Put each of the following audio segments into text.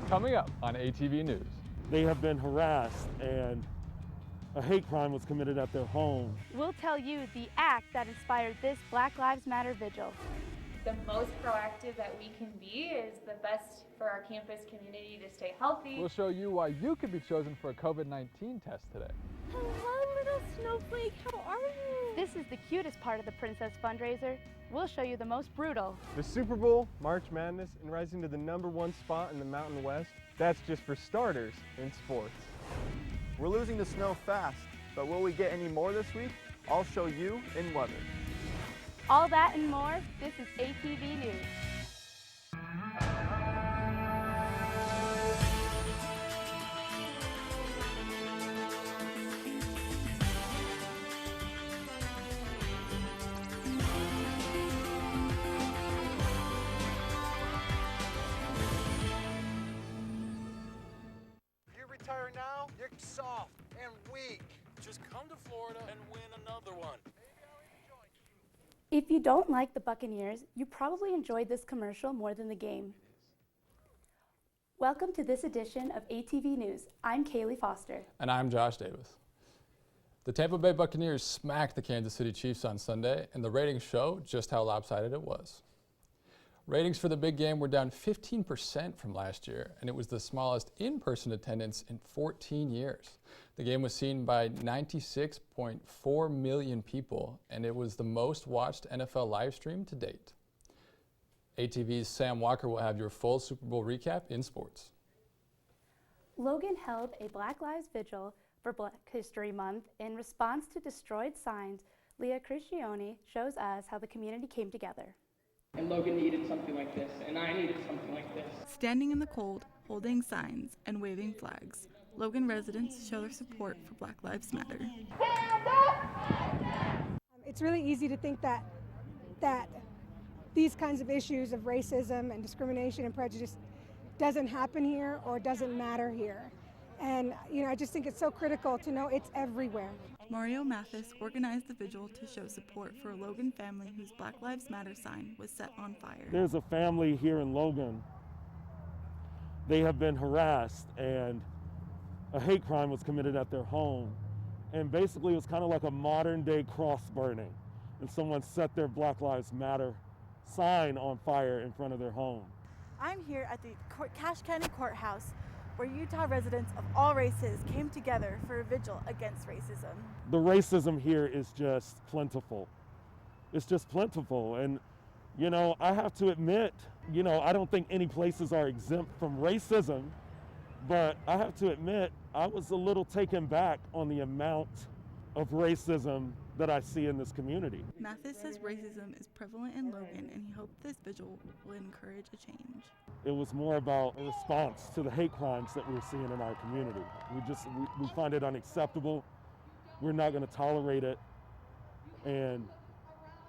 Coming up on ATV News. They have been harassed and a hate crime was committed at their home. We'll tell you the act that inspired this Black Lives Matter vigil. The most proactive that we can be is the best for our campus community to stay healthy. We'll show you why you could be chosen for a COVID-19 test today. Hello, little snowflake. How are you? This is the cutest part of the Princess fundraiser. We'll show you the most brutal. The Super Bowl, March Madness, and rising to the #1 spot in the Mountain West, that's just for starters in sports. We're losing the snow fast, but will we get any more this week? I'll show you in weather. All that and more, this is ATV News. If you retire now, you're soft and weak. Just come to Florida and win another one. If you don't like the Buccaneers, you probably enjoyed this commercial more than the game. Welcome to this edition of ATV News. I'm Kaylee Foster. And I'm Josh Davis. The Tampa Bay Buccaneers smacked the Kansas City Chiefs on Sunday, and the ratings show just how lopsided it was. Ratings for the big game were down 15% from last year, and it was the smallest in-person attendance in 14 years. The game was seen by 96.4 million people, and it was the most watched NFL live stream to date. ATV's Sam Walker will have your full Super Bowl recap in sports. Logan held a Black Lives Vigil for Black History Month. In response to destroyed signs, Leah Criscione shows us how the community came together. And Logan needed something like this, and I needed something like this. Standing in the cold, holding signs, and waving flags, Logan residents show their support for Black Lives Matter. It's really easy to think that these kinds of issues of racism and discrimination and prejudice doesn't happen here or doesn't matter here. And I just think it's so critical to know it's everywhere. Mario Mathis organized the vigil to show support for a Logan family whose Black Lives Matter sign was set on fire. There's a family here in Logan. They have been harassed and a hate crime was committed at their home. And basically it was kind of like a modern day cross burning. And someone set their Black Lives Matter sign on fire in front of their home. I'm here at the Cache County Courthouse where Utah residents of all races came together for a vigil against racism. The racism here is just plentiful. It's just plentiful. And, I have to admit, I don't think any places are exempt from racism, but I have to admit, I was a little taken back on the amount of racism that I see in this community. Mathis says racism is prevalent in Logan, and he hoped this vigil will encourage a change. It was more about a response to the hate crimes that we're seeing in our community. We find it unacceptable. We're not going to tolerate it, and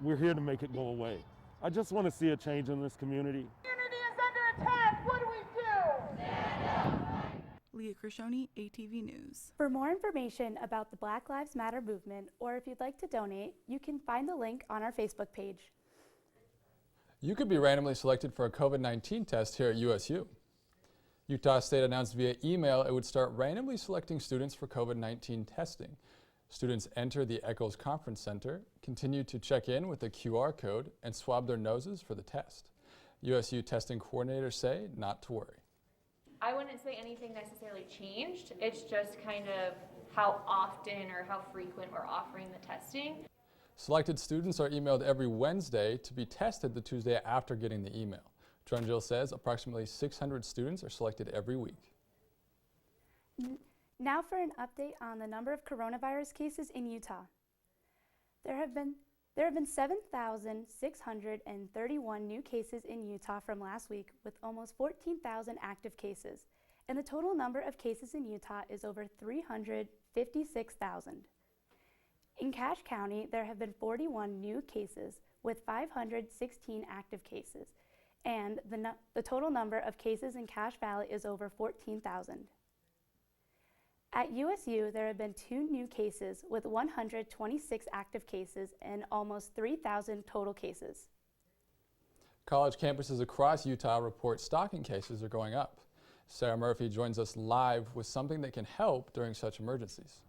we're here to make it go away. I just want to see a change in this community. Community is under attack. What do we do? Stand up. Leah Criscione, ATV News. For more information about the Black Lives Matter movement, or if you'd like to donate, you can find the link on our Facebook page. You could be randomly selected for a COVID-19 test here at USU. Utah State announced via email it would start randomly selecting students for COVID-19 testing. Students enter the Eccles Conference Center, continue to check in with a QR code, and swab their noses for the test. USU testing coordinators say not to worry. I wouldn't say anything necessarily changed. It's just kind of how often or how frequent we're offering the testing. Selected students are emailed every Wednesday to be tested the Tuesday after getting the email. Trungill says approximately 600 students are selected every week. Now for an update on the number of coronavirus cases in Utah. There have been 7,631 new cases in Utah from last week, with almost 14,000 active cases, and the total number of cases in Utah is over 356,000. In Cache County, there have been 41 new cases with 516 active cases, and the total number of cases in Cache Valley is over 14,000. At USU, there have been 2 new cases with 126 active cases and almost 3,000 total cases. College campuses across Utah report stalking cases are going up. Sarah Murphy joins us live with something that can help during such emergencies.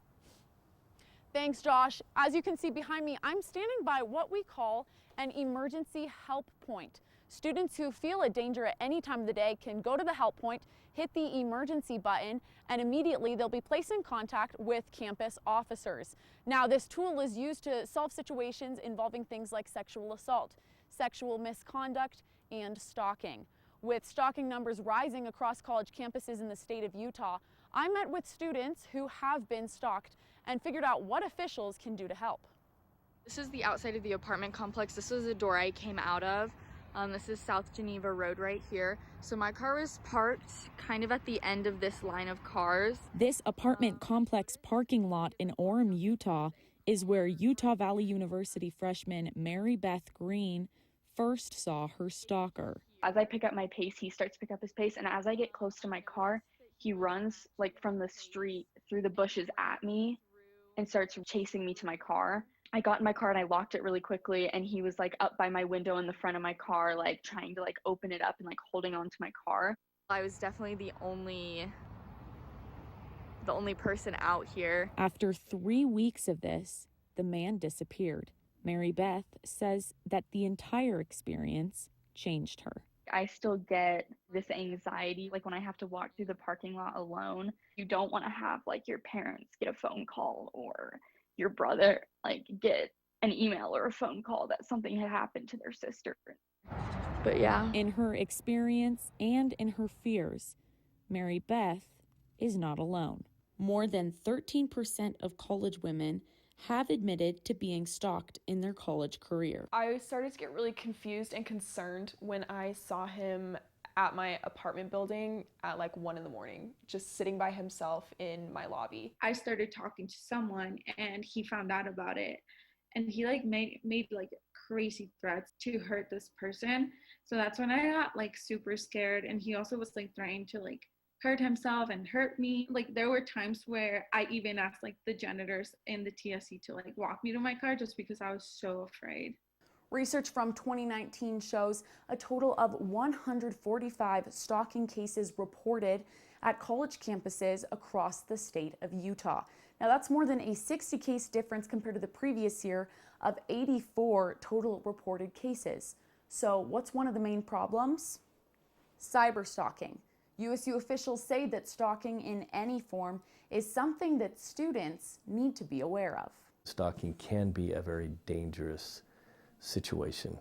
Thanks, Josh. As you can see behind me, I'm standing by what we call an emergency help point. Students who feel a danger at any time of the day can go to the help point, hit the emergency button, and immediately they'll be placed in contact with campus officers. Now, this tool is used to solve situations involving things like sexual assault, sexual misconduct, and stalking. With stalking numbers rising across college campuses in the state of Utah, I met with students who have been stalked and figured out what officials can do to help. This is the outside of the apartment complex. This was the door I came out of. This is South Geneva Road right here. So my car was parked kind of at the end of this line of cars. This apartment complex parking lot in Orem, Utah is where Utah Valley University freshman Mary Beth Green first saw her stalker. As I pick up my pace, he starts to pick up his pace, and as I get close to my car, he runs like from the street through the bushes at me and starts chasing me to my car. I got in my car and I locked it really quickly, and he was like up by my window in the front of my car, like trying to like open it up and like holding on to my car. I was definitely the only person out here. After 3 weeks of this, the man disappeared. Mary Beth says that the entire experience changed her. I still get this anxiety, like when I have to walk through the parking lot alone. You don't want to have like your parents get a phone call or your brother like get an email or a phone call that something had happened to their sister. But yeah. In her experience and in her fears, Mary Beth is not alone. More than 13% of college women have admitted to being stalked in their college career. I started to get really confused and concerned when I saw him at my apartment building at like 1 a.m, just sitting by himself in my lobby. I started talking to someone and he found out about it, and he like made like crazy threats to hurt this person. So that's when I got like super scared, and he also was like threatening to like hurt himself and hurt me. Like there were times where I even asked like the janitors in the TSC to like walk me to my car just because I was so afraid. Research from 2019 shows a total of 145 stalking cases reported at college campuses across the state of Utah. Now that's more than a 60 case difference compared to the previous year of 84 total reported cases. So what's one of the main problems? Cyber stalking. USU officials say that stalking in any form is something that students need to be aware of. Stalking can be a very dangerous situation.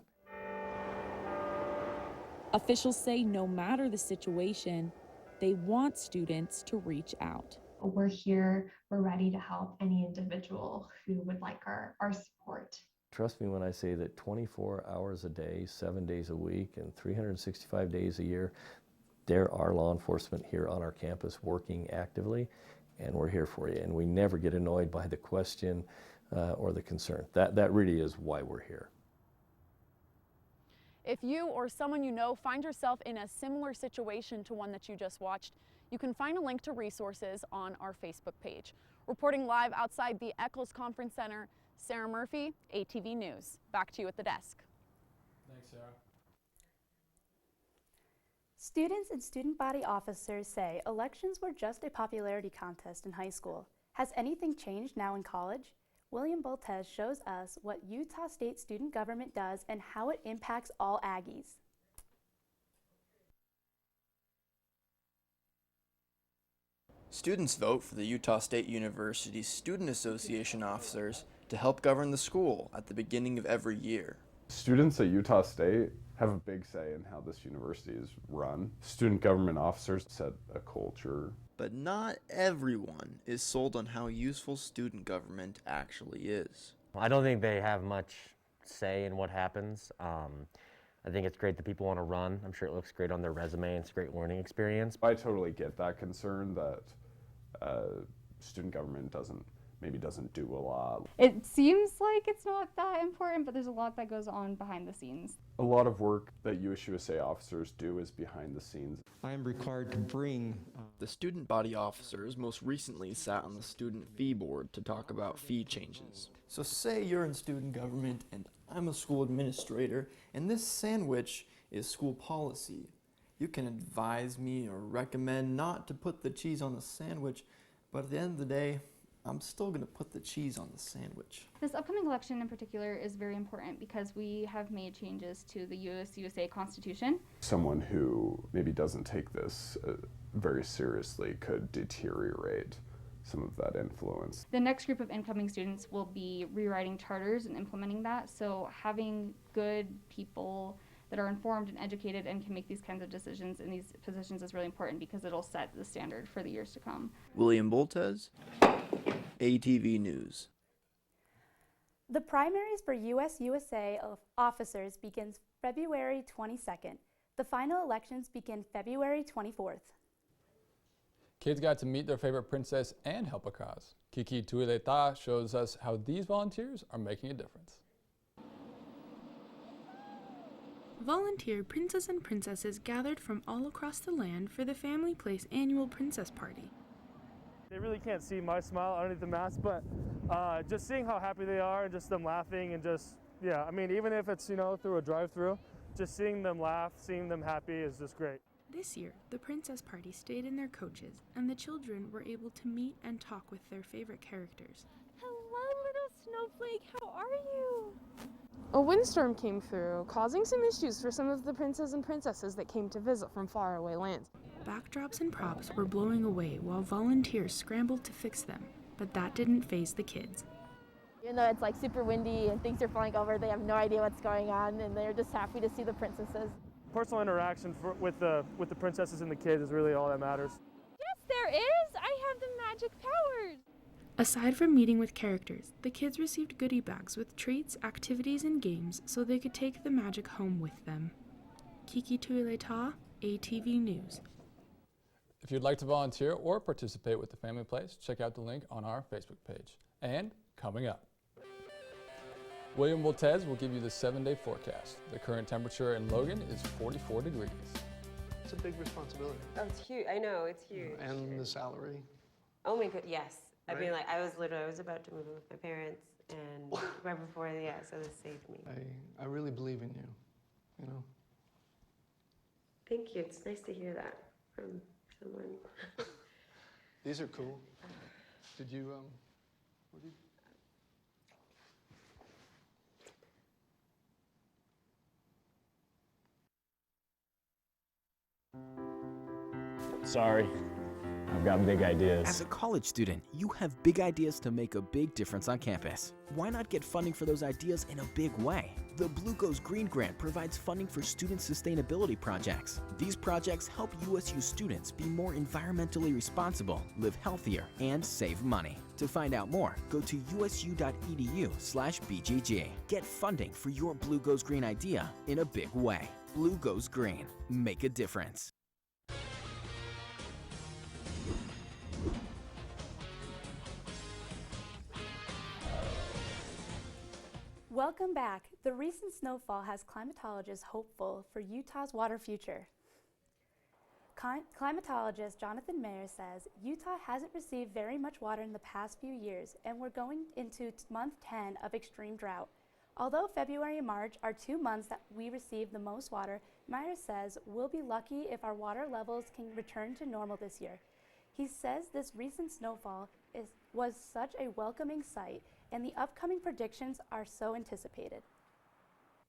Officials say no matter the situation, they want students to reach out. We're here, we're ready to help any individual who would like our support. Trust me when I say that 24 hours a day, 7 days a week, and 365 days a year, there are law enforcement here on our campus working actively, and we're here for you. And we never get annoyed by the question or the concern. That really is why we're here. If you or someone you know find yourself in a similar situation to one that you just watched, you can find a link to resources on our Facebook page. Reporting live outside the Eccles Conference Center, Sarah Murphy, ATV News. Back to you at the desk. Thanks, Sarah. Students and student body officers say elections were just a popularity contest in high school. Has anything changed now in college? William Boltez shows us what Utah State student government does and how it impacts all Aggies. Students vote for the Utah State University Student Association officers to help govern the school at the beginning of every year. Students at Utah State have a big say in how this university is run. Student government officers set a culture. But not everyone is sold on how useful student government actually is. I don't think they have much say in what happens. I think it's great that people want to run. I'm sure it looks great on their resume. It's a great learning experience. I totally get that concern that student government maybe doesn't do a lot. It seems like it's not that important, but there's a lot that goes on behind the scenes. A lot of work that USUSA officers do is behind the scenes. I am required to bring... The student body officers most recently sat on the student fee board to talk about fee changes. So say you're in student government and I'm a school administrator, and this sandwich is school policy. You can advise me or recommend not to put the cheese on the sandwich, but at the end of the day, I'm still going to put the cheese on the sandwich. This upcoming election in particular is very important because we have made changes to the USA Constitution. Someone who maybe doesn't take this very seriously could deteriorate some of that influence. The next group of incoming students will be rewriting charters and implementing that, so having good people that are informed and educated and can make these kinds of decisions in these positions is really important because it'll set the standard for the years to come. William Boltez, ATV News. The primaries for USA officers begins February 22nd. The final elections begin February 24th. Kids got to meet their favorite princess and help a cause. Kiki Tuileta shows us how these volunteers are making a difference. Volunteer princes and princesses gathered from all across the land for the Family Place annual princess party. They really can't see my smile underneath the mask, but just seeing how happy they are and just them laughing and just, yeah, I mean, even if it's, through a drive-through, just seeing them laugh, seeing them happy is just great. This year, the princess party stayed in their coaches, and the children were able to meet and talk with their favorite characters. Hello, little snowflake, how are you? A windstorm came through, causing some issues for some of the princes and princesses that came to visit from faraway lands. Backdrops and props were blowing away while volunteers scrambled to fix them, but that didn't faze the kids. Even though it's like super windy and things are flying over, they have no idea what's going on, and they're just happy to see the princesses. Personal interaction with the princesses and the kids is really all that matters. Yes, there is! I have the magic powers! Aside from meeting with characters, the kids received goodie bags with treats, activities, and games so they could take the magic home with them. Kiki Tuileta, ATV News. If you'd like to volunteer or participate with the Family Place, check out the link on our Facebook page. And coming up, William Boltez will give you the 7-day forecast. The current temperature in Logan is 44 degrees. It's a big responsibility. Oh, it's huge. I know, it's huge. And the salary. Oh my god, yes. I Right? mean, like, I was about to move in with my parents, and right before, so this saved me. I really believe in you, Thank you. It's nice to hear that from someone. These are cool. Did you, what did Sorry, I've got big ideas. As a college student, you have big ideas to make a big difference on campus. Why not get funding for those ideas in a big way? The Blue Goes Green Grant provides funding for student sustainability projects. These projects help USU students be more environmentally responsible, live healthier, and save money. To find out more, go to usu.edu/BGG. Get funding for your Blue Goes Green idea in a big way. Blue Goes Green. Make a difference. Welcome back. The recent snowfall has climatologists hopeful for Utah's water future. Climatologist Jonathan Mayer says Utah hasn't received very much water in the past few years, and we're going into month 10 of extreme drought. Although February and March are 2 months that we receive the most water, Mayer says we'll be lucky if our water levels can return to normal this year. He says this recent snowfall was such a welcoming sight, and the upcoming predictions are so anticipated.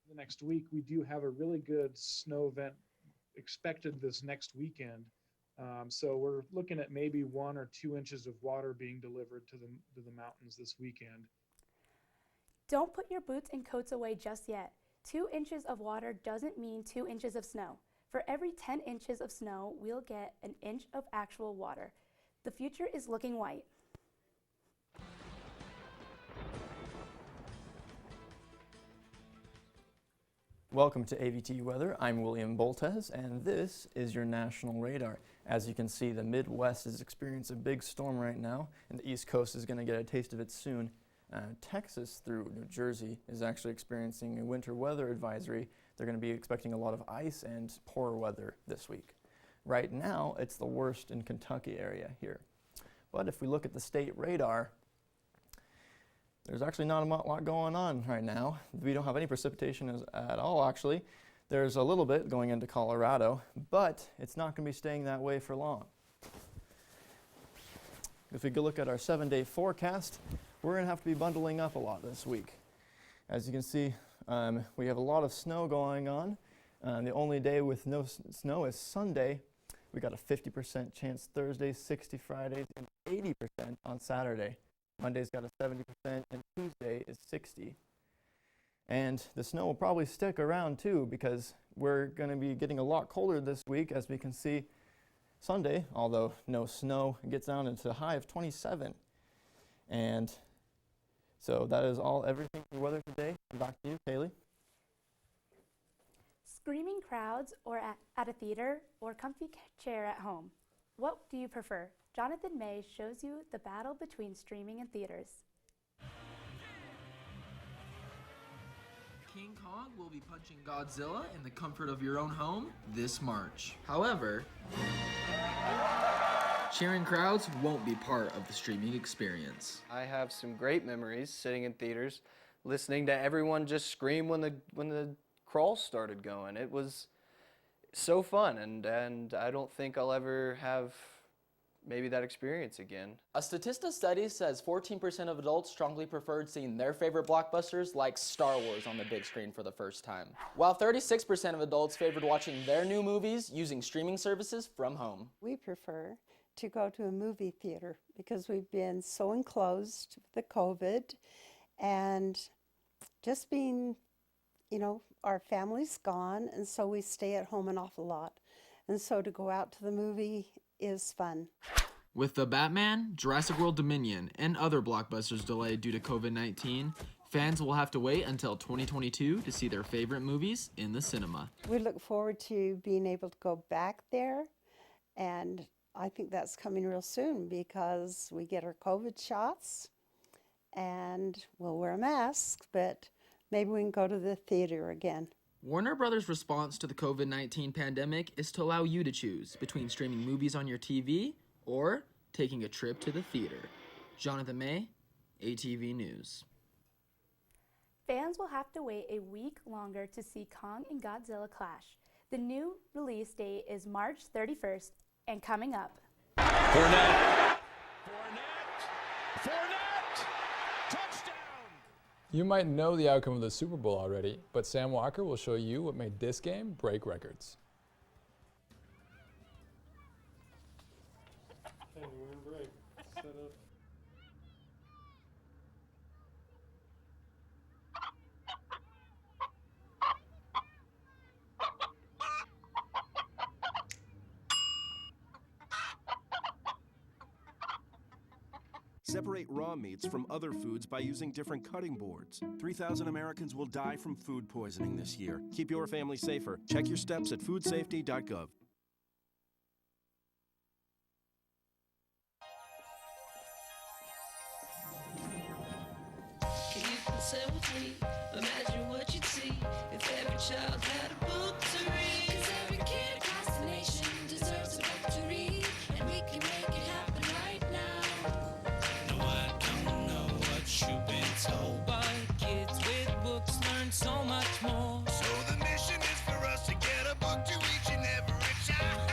The next week, we do have a really good snow event expected this next weekend. So we're looking at maybe 1 or 2 inches of water being delivered to the mountains this weekend. Don't put your boots and coats away just yet. 2 inches of water doesn't mean 2 inches of snow. For every 10 inches of snow, we'll get an inch of actual water. The future is looking white. Welcome to AVT Weather. I'm William Boltez, and this is your national radar. As you can see, the Midwest is experiencing a big storm right now, and the East Coast is going to get a taste of it soon. Texas through New Jersey is actually experiencing a winter weather advisory. They're going to be expecting a lot of ice and poor weather this week. Right now, it's the worst in Kentucky area here. But if we look at the state radar, there's actually not a lot going on right now. We don't have any precipitation at all, actually. There's a little bit going into Colorado, but it's not going to be staying that way for long. If we go look at our 7-day forecast, we're going to have to be bundling up a lot this week. As you can see, we have a lot of snow going on. The only day with no snow is Sunday. We got a 50% chance Thursday, 60 Fridays, and 80% on Saturday. Monday's got a 70%, and Tuesday is 60. And the snow will probably stick around too, because we're going to be getting a lot colder this week, as we can see. Sunday, although no snow, it gets down into a high of 27. And so that is everything for weather today. Back to you, Kaylee. Screaming crowds or at a theater or comfy chair at home. What do you prefer? Jonathan May shows you the battle between streaming and theaters. King Kong will be punching Godzilla in the comfort of your own home this March. However, cheering crowds won't be part of the streaming experience. I have some great memories sitting in theaters, listening to everyone just scream when the crawl started going. It was so fun, and I don't think I'll ever have maybe that experience again. A Statista study says 14% of adults strongly preferred seeing their favorite blockbusters like Star Wars on the big screen for the first time, while 36% of adults favored watching their new movies using streaming services from home. We prefer to go to a movie theater because we've been so enclosed with the COVID and just being, our family's gone, and so we stay at home an awful lot. And so to go out to the movie is fun. With The Batman, Jurassic World Dominion, and other blockbusters delayed due to COVID-19, fans will have to wait until 2022 to see their favorite movies in the cinema. We look forward to being able to go back there, and I think that's coming real soon because we get our COVID shots and we'll wear a mask, but maybe we can go to the theater again. Warner Brothers' response to the COVID-19 pandemic is to allow you to choose between streaming movies on your TV or taking a trip to the theater. Jonathan May, ATV News. Fans will have to wait a week longer to see Kong and Godzilla clash. The new release date is March 31st, and coming up. Fournette! Touchdown! You might know the outcome of the Super Bowl already, but Sam Walker will show you what made this game break records. Hey, we're in break. Set up. Separate raw meats from other foods by using different cutting boards. 3,000 Americans will die from food poisoning this year. Keep your family safer. Check your steps at foodsafety.gov. Can you consent with me? Imagine what you'd see if every child had a book to read. 'Cause every kid across the nation deserves a book to read, and we can make it happen right now. No, I don't know what you've been told, but kids with books learn so much more. So the mission is for us to get a book to each and every child.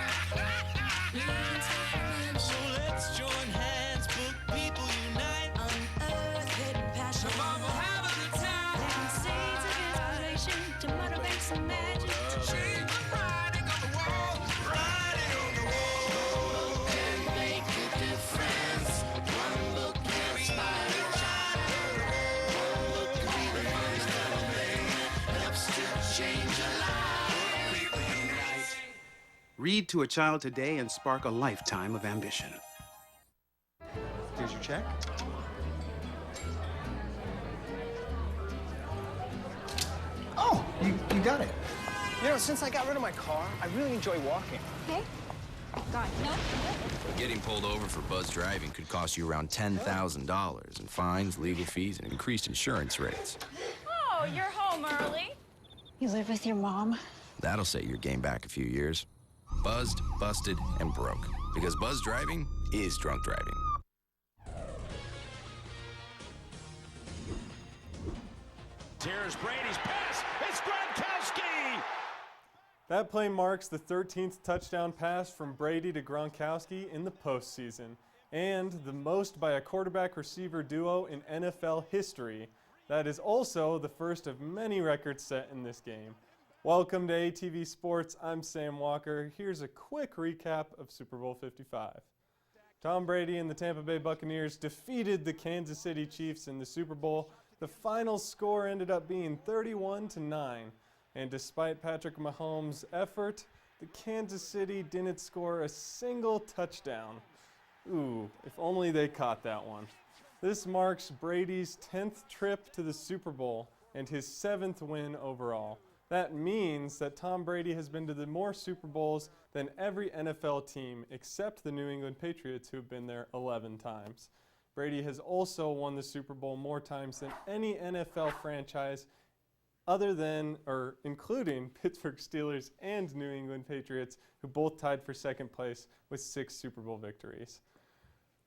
So let's join hands, book people unite, unearth hidden passion. Come on, we'll have a good time. Planting seeds of inspiration to motivate some magic. To change the writing on the wall, writing on the wall. And make a difference. One book can inspire a child. One book can be the first thing that helps to change a life. People unite. Read to a child today and spark a lifetime of ambition. Here's your check. Oh, you got it. Since I got rid of my car, I really enjoy walking. Okay. Got it. No. Getting pulled over for buzz driving could cost you around $10,000 in fines, legal fees, and increased insurance rates. Oh, you're home early. You live with your mom? That'll set your game back a few years. Buzzed, busted, and broke. Because buzz driving is drunk driving. Here's Brady's pass. It's Gronkowski. That play marks the 13th touchdown pass from Brady to Gronkowski in the postseason, and the most by a quarterback-receiver duo in NFL history. That is also the first of many records set in this game. Welcome to ATV Sports. I'm Sam Walker. Here's a quick recap of Super Bowl 55. Tom Brady and the Tampa Bay Buccaneers defeated the Kansas City Chiefs in the Super Bowl. The final score ended up being 31-9. And despite Patrick Mahomes' effort, the Kansas City didn't score a single touchdown. Ooh, if only they caught that one. This marks Brady's 10th trip to the Super Bowl and his 7th win overall. That means that Tom Brady has been to the more Super Bowls than every NFL team except the New England Patriots, who've been there 11 times. Brady has also won the Super Bowl more times than any NFL franchise other than, or including, Pittsburgh Steelers and New England Patriots, who both tied for second place with 6 Super Bowl victories.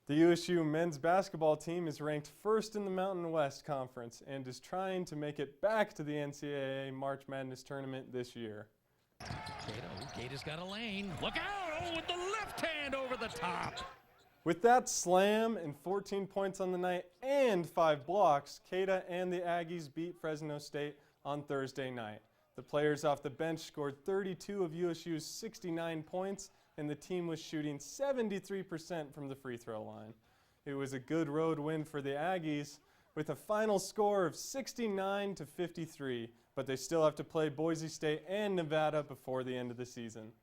The USU men's basketball team is ranked first in the Mountain West Conference and is trying to make it back to the NCAA March Madness tournament this year. Cato's got a lane. Look out! Oh, with the left hand over the top. With that slam and 14 points on the night and 5 blocks, Cata and the Aggies beat Fresno State on Thursday night. The players off the bench scored 32 of USU's 69 points, and the team was shooting 73% from the free throw line. It was a good road win for the Aggies with a final score of 69-53, but they still have to play Boise State and Nevada before the end of the season.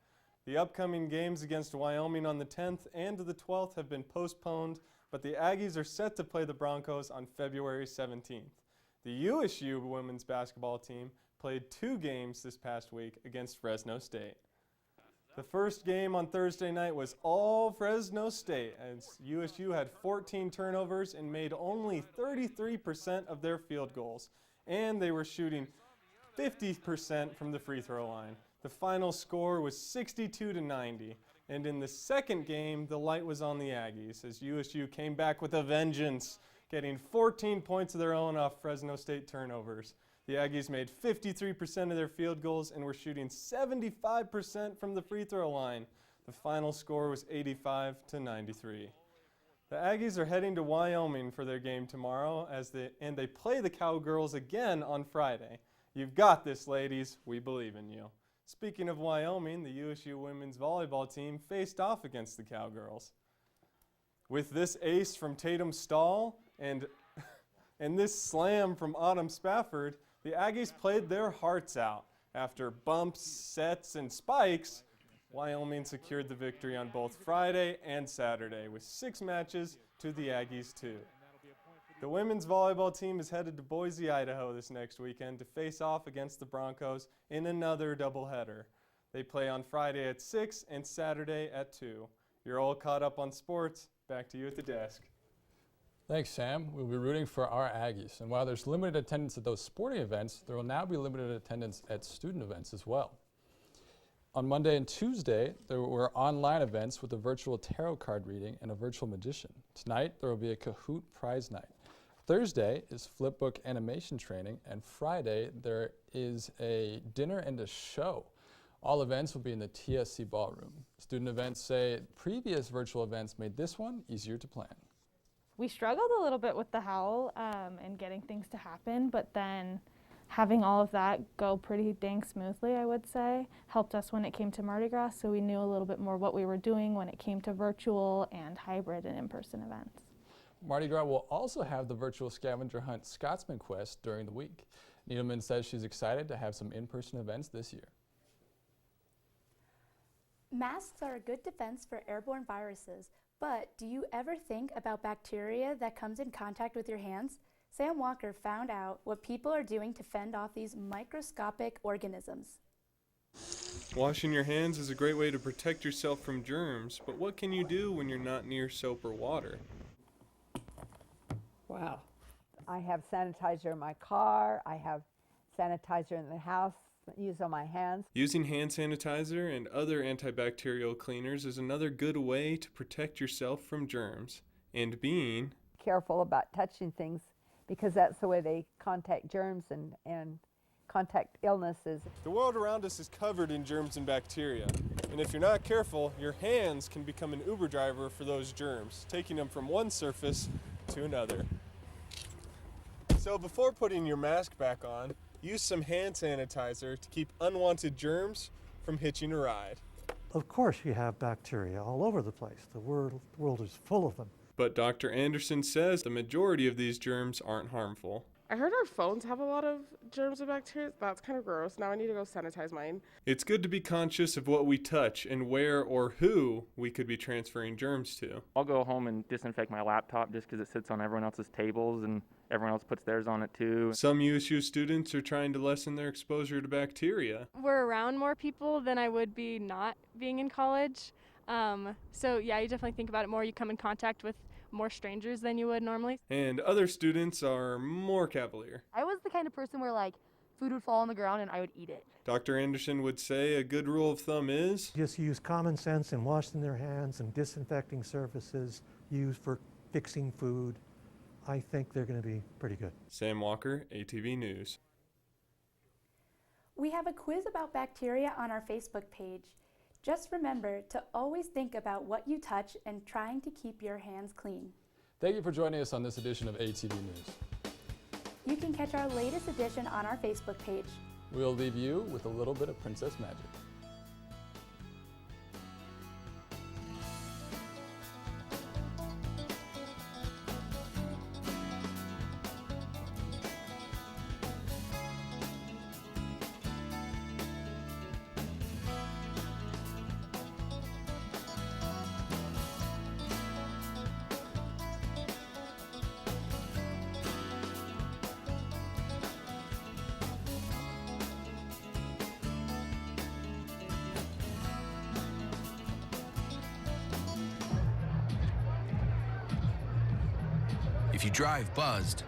The upcoming games against Wyoming on the 10th and the 12th have been postponed, but the Aggies are set to play the Broncos on February 17th. The USU women's basketball team played 2 games this past week against Fresno State. The first game on Thursday night was all Fresno State, as USU had 14 turnovers and made only 33% of their field goals, and they were shooting 50% from the free throw line. The final score was 62-90, and in the second game, the light was on the Aggies, as USU came back with a vengeance, getting 14 points of their own off Fresno State turnovers. The Aggies made 53% of their field goals and were shooting 75% from the free throw line. The final score was 85-93. The Aggies are heading to Wyoming for their game tomorrow, and they play the Cowgirls again on Friday. You've got this, ladies. We believe in you. Speaking of Wyoming, the USU women's volleyball team faced off against the Cowgirls. With this ace from Tatum Stahl and this slam from Autumn Spafford, the Aggies played their hearts out. After bumps, sets, and spikes, Wyoming secured the victory on both Friday and Saturday with 6 matches to the Aggies 2. The women's volleyball team is headed to Boise, Idaho this next weekend to face off against the Broncos in another doubleheader. They play on Friday at 6 and Saturday at 2. You're all caught up on sports. Back to you at the desk. Thanks, Sam. We'll be rooting for our Aggies. And while there's limited attendance at those sporting events, there will now be limited attendance at student events as well. On Monday and Tuesday, there were online events with a virtual tarot card reading and a virtual magician. Tonight, there will be a Kahoot prize night. Thursday is flipbook animation training, and Friday, there is a dinner and a show. All events will be in the TSC ballroom. Student events say previous virtual events made this one easier to plan. We struggled a little bit with the howl and getting things to happen, but then having all of that go pretty dang smoothly, I would say, helped us when it came to Mardi Gras, so we knew a little bit more what we were doing when it came to virtual and hybrid and in-person events. Mardi Gras will also have the virtual scavenger hunt Scotsman Quest during the week. Needleman says she's excited to have some in-person events this year. Masks are a good defense for airborne viruses, but do you ever think about bacteria that comes in contact with your hands? Sam Walker found out what people are doing to fend off these microscopic organisms. Washing your hands is a great way to protect yourself from germs, but what can you do when you're not near soap or water? Wow. I have sanitizer in my car. I have sanitizer in the house, use on my hands. Using hand sanitizer and other antibacterial cleaners is another good way to protect yourself from germs. And being careful about touching things, because that's the way they contact germs and contact illnesses. The world around us is covered in germs and bacteria. And if you're not careful, your hands can become an Uber driver for those germs, taking them from one surface to another. So before putting your mask back on, use some hand sanitizer to keep unwanted germs from hitching a ride. Of course you have bacteria all over the place. The world is full of them. But Dr. Anderson says the majority of these germs aren't harmful. I heard our phones have a lot of germs and bacteria. That's kind of gross. Now I need to go sanitize mine. It's good to be conscious of what we touch and where or who we could be transferring germs to. I'll go home and disinfect my laptop just because it sits on everyone else's tables and everyone else puts theirs on it too. Some USU students are trying to lessen their exposure to bacteria. We're around more people than I would be not being in college. So yeah, you definitely think about it more. You come in contact with more strangers than you would normally. And other students are more cavalier. I was the kind of person where like food would fall on the ground and I would eat it. Dr. Anderson would say a good rule of thumb is Just use common sense in washing their hands and disinfecting surfaces used for fixing food. I think they're going to be pretty good. Sam Walker, ATV News. We have a quiz about bacteria on our Facebook page. Just remember to always think about what you touch and trying to keep your hands clean. Thank you for joining us on this edition of ATV News. You can catch our latest edition on our Facebook page. We'll leave you with a little bit of princess magic. If you drive buzzed,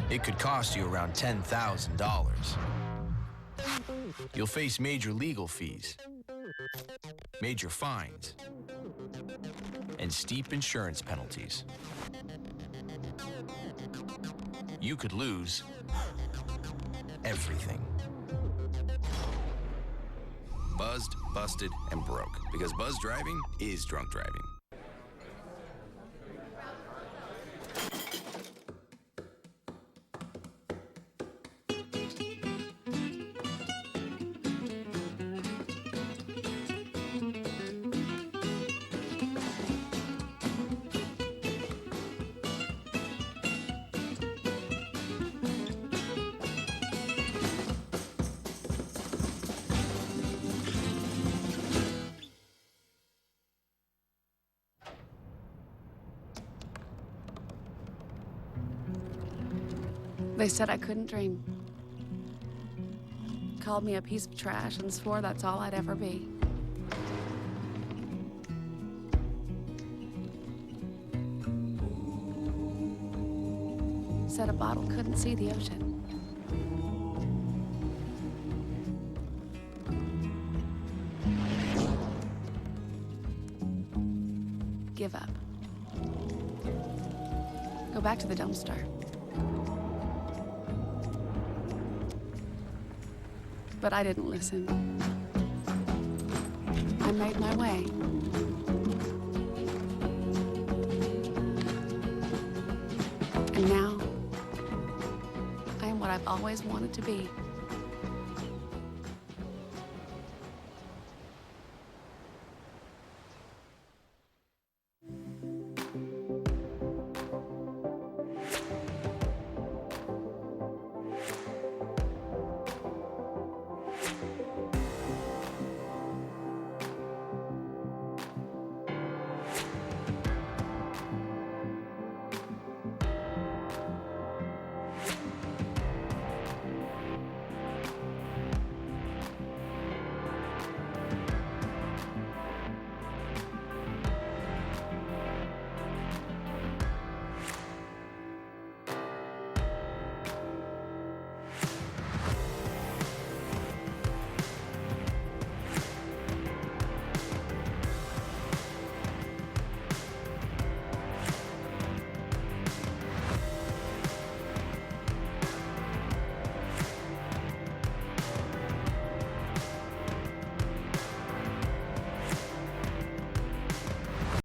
it could cost you around $10,000. You'll face major legal fees, major fines, and steep insurance penalties. You could lose everything. Buzzed, busted, and broke, because buzz driving is drunk driving. They said I couldn't dream. Called me a piece of trash and swore that's all I'd ever be. Said a bottle couldn't see the ocean. Give up. Go back to the dumpster. But I didn't listen. I made my way. And now, I am what I've always wanted to be.